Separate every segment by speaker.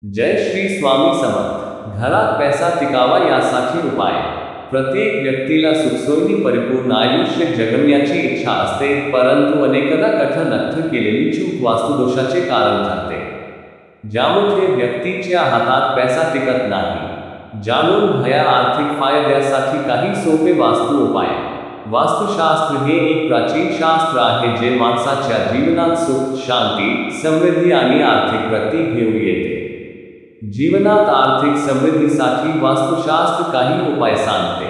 Speaker 1: जय श्री स्वामी समर्थ. घरात पैसा टिकावा यासाठी उपाय. प्रत्येक व्यक्तीला सुखसोयी परिपूर्ण आयुष्य जगण्याची इच्छा असते, परंतु अनेकदा कठीण अर्थ केलेली चूक वास्तुदोषाचे कारण ठरते, ज्यामुळे व्यक्तीच्या हातात पैसा टिकत नाही. जाणून घ्या आर्थिक फायद्यासाठी काही सोपे वास्तु उपाय. वास्तुशास्त्र हे एक प्राचीन शास्त्र आहे जे माणसाच्या जीवनात सुख, शांती, समृद्धी आणि आर्थिक प्रगती घेऊन येते. जीवनात आर्थिक समृद्धीसाठी वास्तुशास्त्र काही उपाय सांगते.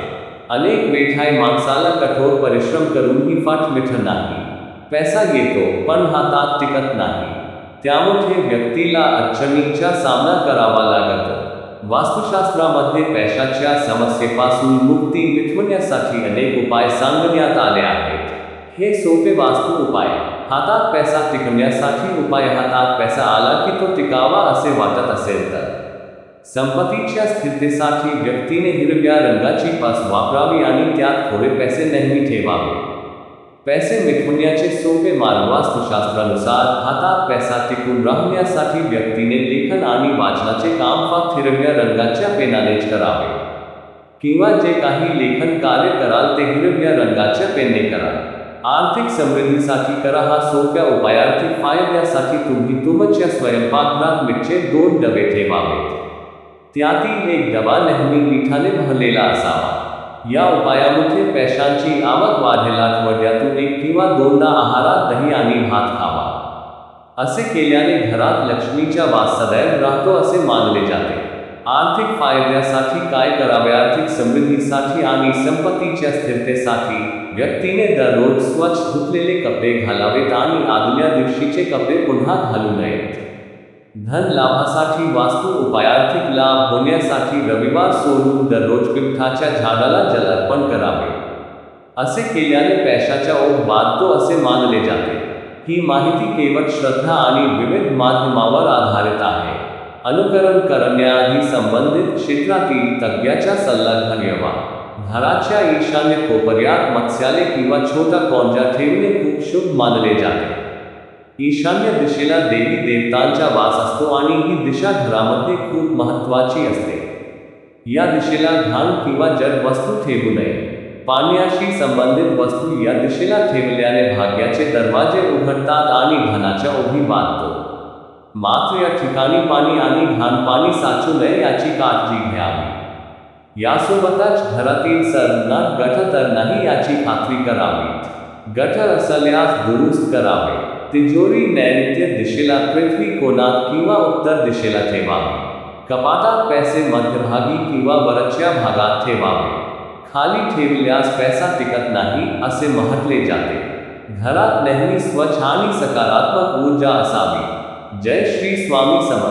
Speaker 1: अनेक वेळा माणसाला कठोर परिश्रम करूनही फळ मिळत नाही. पैसा येतो पण हातात टिकत नाही, त्यामुळे व्यक्तीला अडचणींचा सामना करावा लागतो. वास्तुशास्त्रामध्ये पैशाच्या समस्येपासून मुक्ती मिळवण्यासाठी अनेक उपाय सांगण्यात आले आहेत. हे सोपे वास्तु उपाय. हातात पैसा टिकवण्यासाठी उपाय. हातात पैसा आला की तो टिकावा असे वाटत असेल तर संपत्तीच्या स्थितीसाठी व्यक्तीने हिरव्या रंगाची पर्स वापरावी आणि त्यात थोडे पैसे नेहमी ठेवावे. पैसे मिळवण्याचे सोपे मार्ग. वास्तुशास्त्रानुसार हातात पैसा टिकून राहण्यासाठी व्यक्तीने लेखन आणि वाचनाचे काम फक्त हिरव्या रंगाच्या पेनानेच करावे, किंवा जे काही लेखन कार्य कराल ते हिरव्या रंगाच्या पेनने करा. आर्थिक समृद्धीसाठी करा हा सोप्या उपाय. आर्थिक फायद्यासाठी तुम्ही तुमच्या स्वयंपाकघरात मीठचे 2 डबे ठेवावेत. त्यातील एक डबा नेहमी मिठाने भरलेला असावा. या उपायामध्ये पैशांची आवक वाढेल. आठवड्यातून 1 किंवा 2दा आहारात दही आणि भात खावा. असे केल्याने घरात लक्ष्मीचा वास सदैव राहतो असे मानले जाते. आर्थिक फायद्यासाठी काय करावे. आर्थिक समृद्धीसाठी आणि संपत्तीच्या स्थिरतेसाठी व्यक्तीने दररोज स्वच्छ धुतलेले कपडे घालावेत आणि आदल्या दिवशीचे कपडे पुन्हा घालू नयेत. धन लाभासाठी वास्तु उपाय. आर्थिक लाभ होण्यासाठी रविवार सोडून दररोज पिंपळाच्या झाडाला जल अर्पण करावे. असे केल्याने पैशाचा ओघ वाढतो असे मानले जाते. ही माहिती केवळ श्रद्धा आणि विविध माध्यमावर आधारित आहे. अनुकरण करण्याआधी संबंधित क्षेत्रातील तज्ञाचा सल्ला घ्यावा. घराच्या ईशान्य कोपऱ्यात मत्स्यालय किंवा छोटा कोंजा ठेवणे खूप शुभ मानले जाते. ईशान्य दिशेला देवी देवतांचा वास असतो आणि ही दिशा घरामध्ये खूप महत्त्वाची असते. या दिशेला घाण किंवा जड वस्तू ठेवू नये. पाण्याशी संबंधित वस्तू या दिशेला ठेवल्याने भाग्याचे दरवाजे उघडतात आणि धनाच्या ओघी वाढतो. मात्र या ठिकाणी पाणी आणि घाण पाणी साचू नये याची काळजी घ्यावी. यासोबतच घरातील नट गटर तर नाही याची खात्री करावी. गटर असल्यास दुरुस्त करावे. तिजोरी नैऋत्य दिशेला, पृथ्वी कोनात किंवा उत्तर दिशेला ठेवावी. कपाटात पैसे मध्यभागी किंवा वरच्या भागात ठेवावे. खाली ठेवल्यास पैसा टिकत नाही असे म्हटले जाते. घरात नेहमी स्वच्छ आणि सकारात्मक ऊर्जा असावी. जय श्री स्वामी समर्थ.